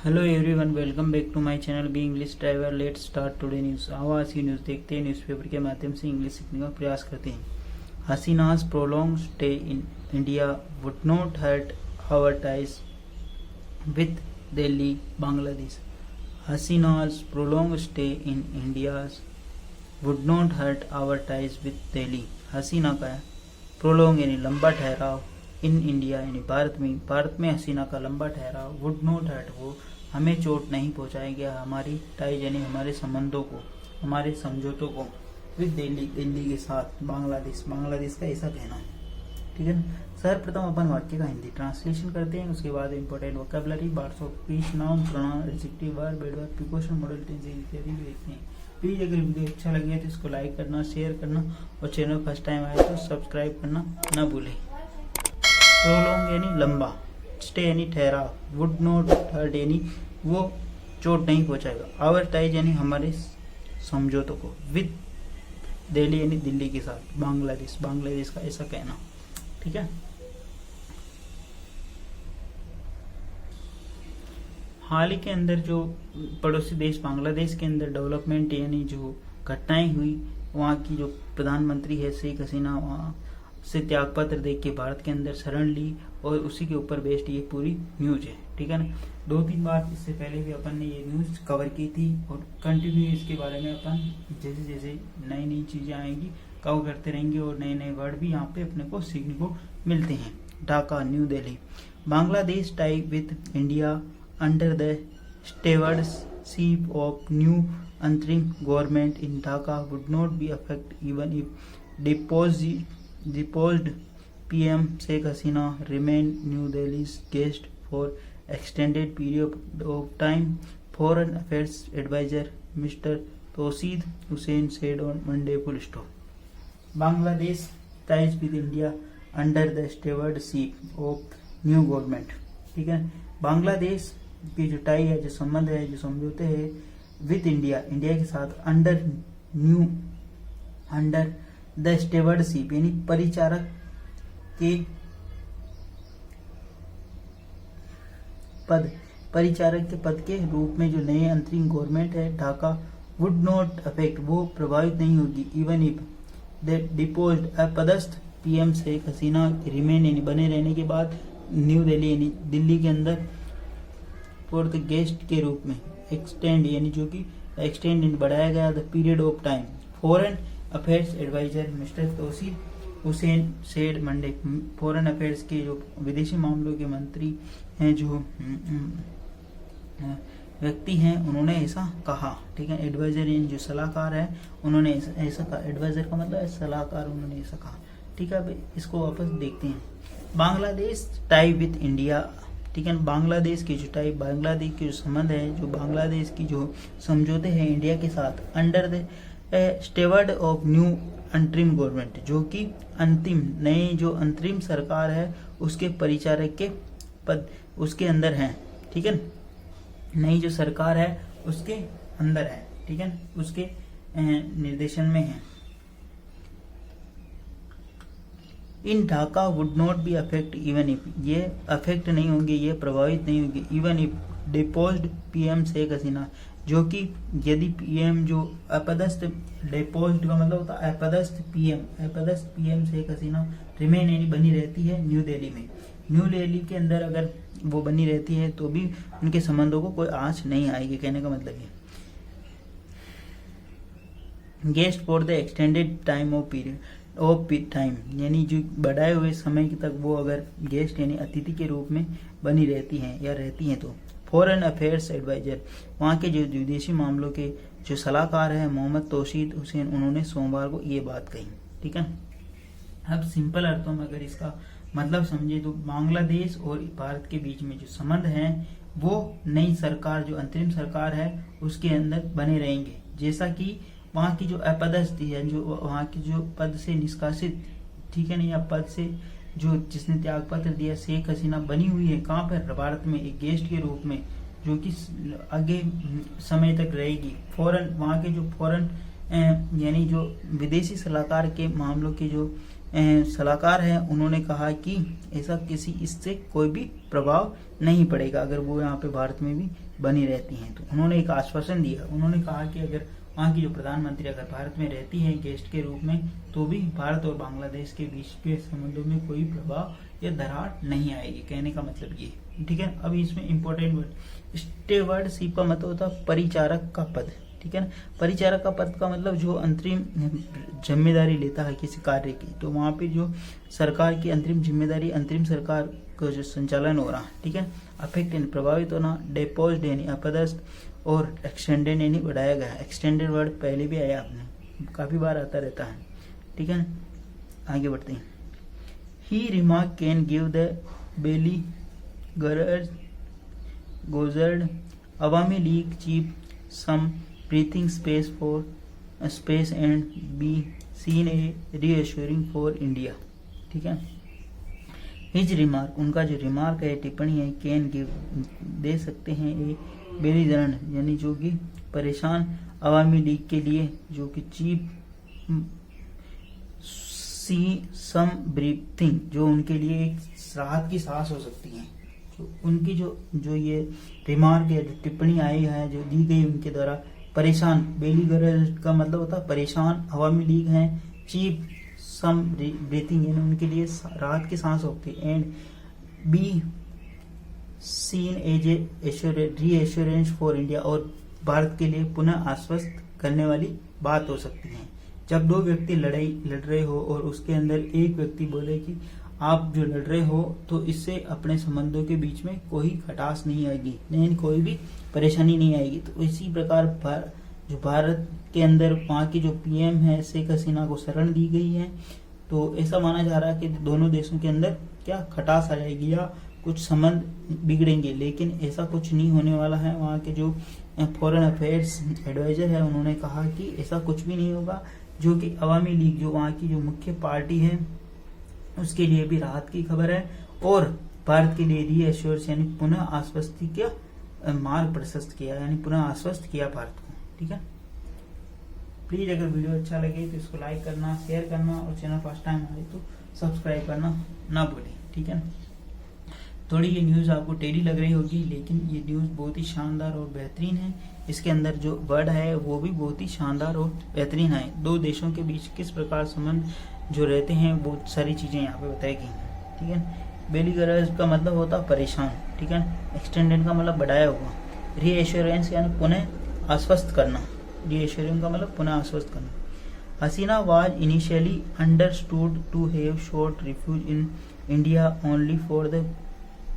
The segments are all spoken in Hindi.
Hello everyone, welcome back to my channel B English driver. Let's start today news. आओ आज की न्यूज़ देखते हैं। न्यूज़पेपर के माध्यम से इंग्लिश सीखने का प्रयास करते हैं। हसीना's prolonged stay in India would not hurt our ties with Delhi, Bangladesh. हसीना's prolonged stay in India would not hurt our ties with Delhi. हसीना का प्रोलोंग यानी लंबा ठहराव, इन इंडिया यानी भारत में हसीना का लंबा ठहराव, वुड नॉट हर्ट वो हमें चोट नहीं पहुंचाएगा हमारी टाइज यानी हमारे संबंधों को, हमारे समझौतों को, विद दिल्ली के साथ बांग्लादेश का ऐसा कहना है। ठीक है ना। सर्वप्रथम अपन वाक्य का हिंदी ट्रांसलेशन करते हैं, उसके बाद important vocabulary, parts of speech, noun, pronoun, adjective, verb, adverb, preposition, modal tense इत्यादि देखते हैं। प्लीज अगर वीडियो अच्छा लगे तो इसको लाइक करना, शेयर करना और चैनल फर्स्ट टाइम आए तो सब्सक्राइब करना ना भूलें। प्रोलोंग यानी लंबा, स्टे यानी ठहराव, वुड नॉट हर्ट यानी वो चोट नहीं पहुंचाएगा, आवर टाइज यानी हमारे समझौतों को, विद दिल्ली यानी दिल्ली के साथ, बांग्लादेश का ऐसा कहना। ठीक है। हाल ही के अंदर जो पड़ोसी देश बांग्लादेश के अंदर डेवलपमेंट यानी जो घटनाएं हुई, वहाँ की जो प्रधानमंत्री है शेख हसीना वहाँ से त्यागपत्र देख के भारत के अंदर शरण ली और उसी के ऊपर बेस्ड ये पूरी न्यूज है। ठीक है ना। 2-3 बार इससे पहले भी अपन ने ये न्यूज कवर की थी और कंटिन्यू इसके बारे में अपन जैसे जैसे नई चीजें आएंगी कवर करते रहेंगे और नए वर्ड भी यहाँ पे अपने को सीखने को मिलते हैं। Dhaka, new Delhi. Bangladesh tie with India under the stewardship of new अंतरिम government in Dhaka would not be affect even if deposed PM Sheikh Hasina remained New Delhi's guest for extended period of time, Foreign Affairs Advisor Mr. Tawseed Hussain said on Monday. Full stop. Bangladesh ties with India under the stewardship of new government. ठीक है। बांग्लादेश की जो टाई है, जो संबंध है, जो समझौते हैं विद इंडिया के साथ, अंडर द स्टेवर्डशिप यानी परिचारक के पद के रूप में जो नए अंतरिम गवर्नमेंट है ढाका, वुड नॉट अफेक्ट वो प्रभावित नहीं होगी, इवन इफ द डिपोज्ड अपदस्थ पीएम शेख हसीना रिमेन यानी बने रहने के बाद न्यू दिल्ली यानी दिल्ली के अंदर फॉर द गेस्ट के रूप में, एक्सटेंड यानी जो कि एक्सटेंड बढ़ाया गया the period of time, foreign affairs adviser mister तौसीद Hussain said Monday. Foreign affairs के जो विदेशी मामलों के मंत्री हैं, जो व्यक्ति हैं, उन्होंने ऐसा कहा। ठीक है। एडवाइजर यानी जो सलाहकार है, उन्होंने ऐसा कहा। एडवाइजर का मतलब है सलाहकार, उन्होंने ऐसा कहा। ठीक है। अब इसको वापस देखते हैं। Bangladesh tie with India. ठीक है। बांग्लादेश की जो टाई, बांग्लादेश के जो संबंध है, जो बांग्लादेश की जो समझौते हैं इंडिया के साथ, under the steward of new अंतरिम गवर्नमेंट, जो कि नई जो अंतरिम सरकार है उसके परिचारक के पद उसके अंदर हैं। ठीक है। नई जो सरकार है उसके अंदर है। ठीक है। उसके निर्देशन में है। In Dhaka would not be affect even if, ये अफेक्ट नहीं होंगे, ये प्रभावित नहीं होंगे, even if deposed PM Sheikh Hasina, जो कि यदि पीएम जो अपदस्थ, डिपोज्ड का मतलब होता है अपदस्थ पीएम शेख हसीना रिमेन यानी बनी रहती है न्यू दिल्ली में, न्यू दिल्ली के अंदर अगर वो बनी रहती है तो भी उनके संबंधों को कोई आंच नहीं आएगी। कहने का मतलब ये guest for the extended time of time यानी जो बढ़ाए हुए समय तक वो अगर गेस्ट यानी अतिथि के रूप में बनी रहती हैं या रहती हैं तो। फॉरेन अफेयर्स एडवाइजर, वहाँ के जो विदेशी मामलों के जो सलाहकार है मोहम्मद तौसीद हुसैन, उन्होंने सोमवार को ये बात कही। ठीक है। अब सिंपल अर्थों में अगर इसका मतलब समझे तो बांग्लादेश और भारत के बीच में जो संबंध है वो नई सरकार, जो अंतरिम सरकार है उसके अंदर बने रहेंगे, जैसा कि वहाँ की जो अपदस्थ है, जो वहाँ की जो पद से निष्कासित, ठीक है ना, या पद से जो जिसने त्यागपत्र दिया शेख हसीना बनी हुई है, कहाँ पर, भारत में एक गेस्ट के रूप में, जो कि आगे समय तक रहेगी। फॉरेन, वहाँ के जो फॉरेन यानी जो विदेशी सलाहकार के मामलों के जो सलाहकार हैं, उन्होंने कहा कि ऐसा इससे कोई भी प्रभाव नहीं पड़ेगा अगर वो यहाँ पे भारत में भी बनी रहती हैं। तो उन्होंने एक आश्वासन दिया, उन्होंने कहा कि अगर वहाँ की जो प्रधानमंत्री अगर भारत में रहती है गेस्ट के रूप में, तो भी भारत और बांग्लादेश के बीच के संबंधों में कोई प्रभाव या दरार नहीं आएगी। कहने का मतलब ये, ठीक है। अब इसमें इंपॉर्टेंट वर्ड, स्टेवर्डशिप का मतलब होता है परिचारक का पद, ठीक है ना। परिचारक का पद का मतलब जो अंतरिम जिम्मेदारी लेता है किसी कार्य की, तो वहाँ पे जो सरकार की अंतरिम जिम्मेदारी, अंतरिम सरकार का जो संचालन हो रहा है, ठीक है। अफेक्ट यानी प्रभावित होना, डेपोज्ड यानी अपदस्थ, और एक्सटेंडेड यानी बढ़ाया गया। एक्सटेंडेड वर्ड पहले भी आया, आपने काफी बार आता रहता है, ठीक है। आगे बढ़ते हैं। He remark can give the beleaguered Awami League chief some breathing space and be seen a reassuring for India, ठीक है। हिज रिमार्क, उनका जो रिमार्क है, टिप्पणी है, कैन गिव दे सकते हैं, ए बेलीजरन यानी जो कि परेशान अवामी लीग के लिए, जो कि चीफ सी सम ब्रीथिंग, जो उनके लिए एक राहत की सांस हो सकती है। जो उनकी जो ये रिमार्क है, जो टिप्पणी आई है, जो दी गई उनके द्वारा, परेशान, बेलीगरल का मतलब होता है परेशान, अवामी लीग है, चीफ सम ब्रीथिंग यानी उनके लिए राहत की सांस होती है, and be seen as a reassurance for India, और भारत के लिए पुनः आश्वस्त करने वाली बात हो सकती है। जब दो व्यक्ति लड़ रहे हो और उसके अंदर एक व्यक्ति बोले कि आप जो लड़ रहे हो तो इससे अपने संबंधों के बीच में कोई खटास नहीं आएगी, नहीं कोई भी परेशानी नहीं आएगी, तो इसी प्रकार जो भारत के अंदर वहाँ की जो पीएम है शेख हसीना को शरण दी गई है, तो ऐसा माना जा रहा है कि दोनों देशों के अंदर क्या खटास आ जाएगी या कुछ संबंध बिगड़ेंगे, लेकिन ऐसा कुछ नहीं होने वाला है। वहाँ के जो फॉरेन अफेयर्स एडवाइजर है, उन्होंने कहा कि ऐसा कुछ भी नहीं होगा, जो कि अवामी लीग जो वहाँ की जो मुख्य पार्टी है उसके लिए भी राहत की खबर है, और भारत के लिए रीएश्योर्स यानी पुनः आश्वस्ति का मार्ग प्रशस्त किया, यानी पुनः आश्वस्त किया भारत को, ठीक है। प्लीज अगर वीडियो अच्छा लगे तो इसको लाइक करना, शेयर करना, और चैनल फर्स्ट टाइम आए तो सब्सक्राइब करना ना भूलें, ठीक है। थोड़ी ये न्यूज आपको टेढ़ी लग रही होगी, लेकिन ये न्यूज बहुत ही शानदार और बेहतरीन है। इसके अंदर जो वर्ड है वो भी बहुत ही शानदार और बेहतरीन है। दो देशों के बीच किस प्रकार संबंध जो रहते हैं, बहुत सारी चीजें यहाँ पे बताई गई, ठीक है। बेलीगरज का मतलब होता है परेशान, ठीक है। एक्सटेंडेड का मतलब बढ़ाया हुआ, रीएश्योरेंस यानी पुनः आश्वस्त करना, रीएश्योरेंस का मतलब पुनः आश्वस्त करना। Hasina was initially understood to have short refuge in India only for the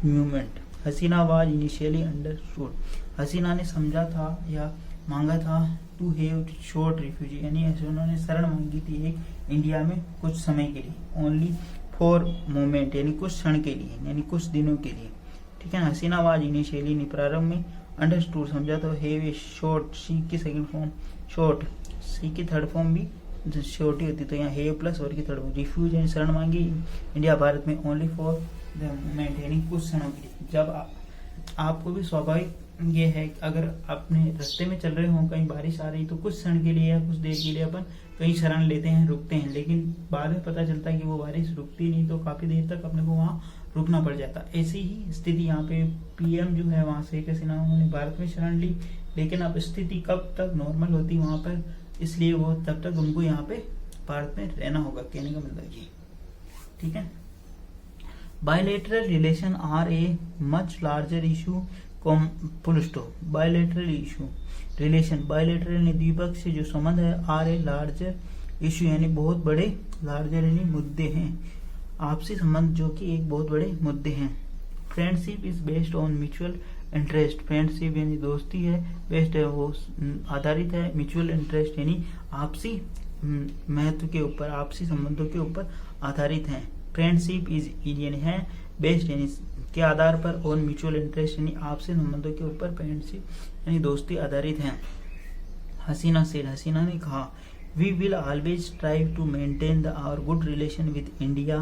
movement. Hasina was initially understood, Hasina ने समझा था या मांगा था, टू हैव शॉर्ट रिफ्यूज यानी उन्होंने शरण मांगी थी एक इंडिया में कुछ समय के लिए, ओनली फॉर मोमेंट यानी कुछ क्षण के लिए, यानी कुछ दिनों के लिए, ठीक है। हसीना वाज इनिशियली ने प्रारंभ में, अंडरस्टूड समझा तो, हैव ए शॉर्ट, सी की सेकंड फॉर्म शॉर्ट, सी की थर्ड फॉर्म भी शॉर्ट ही होती, तो यहाँ हैव प्लस और की थर्ड फॉर्म, रिफ्यूज यानी शरण मांगी इंडिया भारत में, ओनली फॉर द मोमेंट यानी कुछ क्षणों के लिए। जब आपको भी स्वाभाविक ये है कि अगर अपने रास्ते में चल रहे हो, कहीं बारिश आ रही, तो कुछ क्षण के लिए या कुछ देर के लिए अपन कहीं शरण लेते हैं, रुकते हैं, लेकिन बाद में पता चलता है कि वो बारिश रुकती नहीं, तो काफी देर तक अपने को वहाँ रुकना पड़ जाता। ऐसी ही स्थिति यहाँ पे पीएम जो है वहां शेख हसीना, उन्होंने भारत में शरण ली, लेकिन अब स्थिति कब तक नॉर्मल होती वहां पर, इसलिए वो तब तक उनको यहाँ पे भारत में रहना होगा, कहने का मतलब ये, ठीक है। Bilateral relation are a much larger issue, full stop. Bilateral issue relation, bilateral द्विपक्षीय जो संबंध है, आर ए लार्जर इशू यानी बहुत बड़े, लार्जर यानी मुद्दे हैं, आपसी संबंध जो कि एक बहुत बड़े मुद्दे हैं। Friendship is based on mutual interest, friendship यानी दोस्ती है, बेस्ड है वो आधारित है, म्यूचुअल इंटरेस्ट यानी आपसी महत्व के ऊपर, आपसी संबंधों के ऊपर आधारित है। फ्रेंडशिप इज यानी है बेस्ड यानी के आधार पर, और म्यूचुअल इंटरेस्ट यानी आपसी संबंधों के ऊपर फ्रेंडशिप यानी दोस्ती आधारित है। हसीना सेड, हसीना ने कहा, we will always strive to maintain our good relation with India,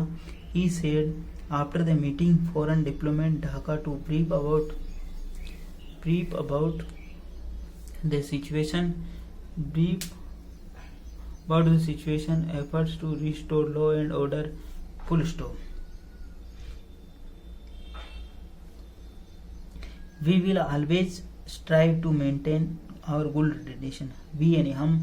he said after the meeting foreign diplomat Dhaka to brief about the situation, brief about the situation, efforts to restore law and order, full stop. We will always strive to maintain our good relation. We यानी हम,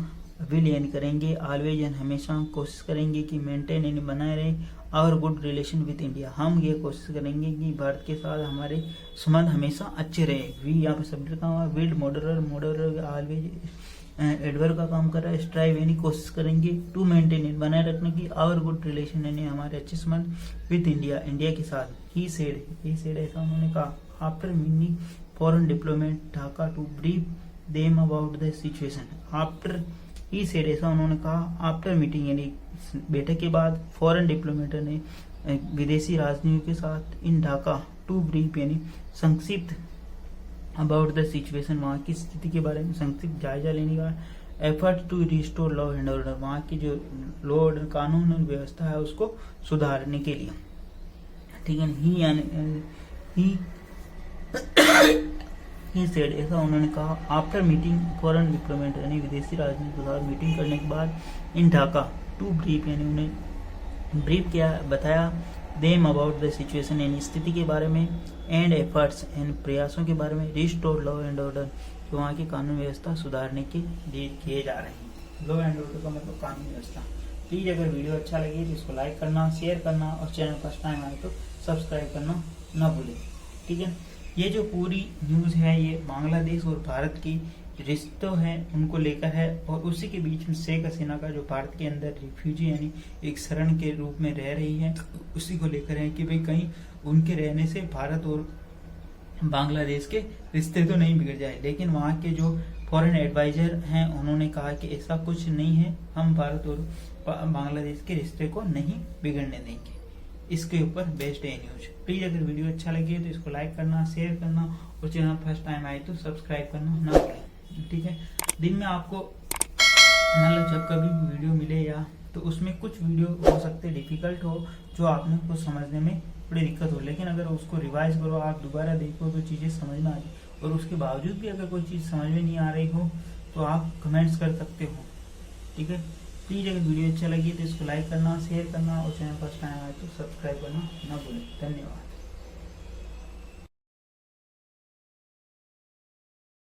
will यानी करेंगे, always यानी हमेशा, कोशिश करेंगे कि maintain यानी बनाए रहे our good relation with India. हम ये कोशिश करेंगे कि भारत के साथ हमारे संबंध हमेशा अच्छे रहे. We यहाँ पे सब्जेक्ट का हुआ, will moderate always एडवर्ब का काम कर रहा है. स्ट्राइव यानी कोशिश करेंगे, टू मेंटेन बनाए रखने की, आवर गुड रिलेशन यानी हमारे अच्छे संबंध विद इंडिया, इंडिया के साथ. ही सेड ऐसा उन्होंने कहा. After meeting foreign diplomat Dhaka to brief them about the situation. After he said ऐसा उन्होंने कहा. आफ्टर मीटिंग यानी बैठक के बाद फॉरेन डिप्लोमेट ने विदेशी राजनयिकों के साथ इन ढाका टू ब्रीफ यानी संक्षिप्त अबाउट द सिचुएशन, वहाँ की स्थिति के बारे में संक्षिप्त जायजा लेने का. Effort to restore law and order, वहाँ की जो लॉ ऑर्डर कानून और व्यवस्था है उसको सुधारने के लिए. ठीक है. ही यानी ही सेड ऐसा उन्होंने कहा. आफ्टर मीटिंग फॉरेन डिप्लोमेट यानी विदेशी राजनीति के साथ मीटिंग करने के बाद इन ढाका टू ब्रीफ यानी उन्हें ब्रीफ किया, बताया देम अबाउट द सिचुएशन यानी स्थिति के बारे में, एंड एफर्ट्स एंड प्रयासों के बारे में, रिस्टोर लॉ एंड ऑर्डर जो वहाँ की कानून व्यवस्था सुधारने के लिए किए जा रहे हैं. लॉ एंड ऑर्डर का मतलब कानून व्यवस्था. प्लीज अगर वीडियो अच्छा लगे तो इसको लाइक करना, शेयर करना और चैनल फर्स्ट टाइम आए तो सब्सक्राइब करना ना भूलें. ठीक है. ये जो पूरी न्यूज़ है ये बांग्लादेश और भारत की रिश्तों हैं उनको लेकर है, और उसी के बीच में शेख हसीना का जो भारत के अंदर रिफ्यूजी यानी एक शरण के रूप में रह रही है उसी को लेकर है कि भाई कहीं उनके रहने से भारत और बांग्लादेश के रिश्ते तो नहीं बिगड़ जाए. लेकिन वहाँ के जो फॉरेन एडवाइजर हैं उन्होंने कहा कि ऐसा कुछ नहीं है, हम भारत और बांग्लादेश के रिश्ते को नहीं बिगड़ने देंगे. इसके ऊपर बेस्ड है न्यूज. प्लीज अगर वीडियो अच्छा लगे तो इसको लाइक करना, शेयर करना और चैनल फर्स्ट टाइम आए तो सब्सक्राइब करना ना भूलें. ठीक है. दिन में आपको मतलब जब कभी भी वीडियो मिले या तो उसमें कुछ वीडियो हो सकते डिफिकल्ट हो जो आपने को समझने में बड़ी दिक्कत हो, लेकिन अगर उसको रिवाइज करो, आप दोबारा देखो तो चीज़ें समझ में आ जाए. और उसके बावजूद भी अगर कोई चीज़ समझ में नहीं आ रही हो तो आप कमेंट्स कर सकते हो. ठीक है. प्लीज़ अगर वीडियो अच्छा लगी तो इसको लाइक करना, शेयर करना और चैनल फर्स्ट टाइम आए तो सब्सक्राइब करना ना भूलें. धन्यवाद.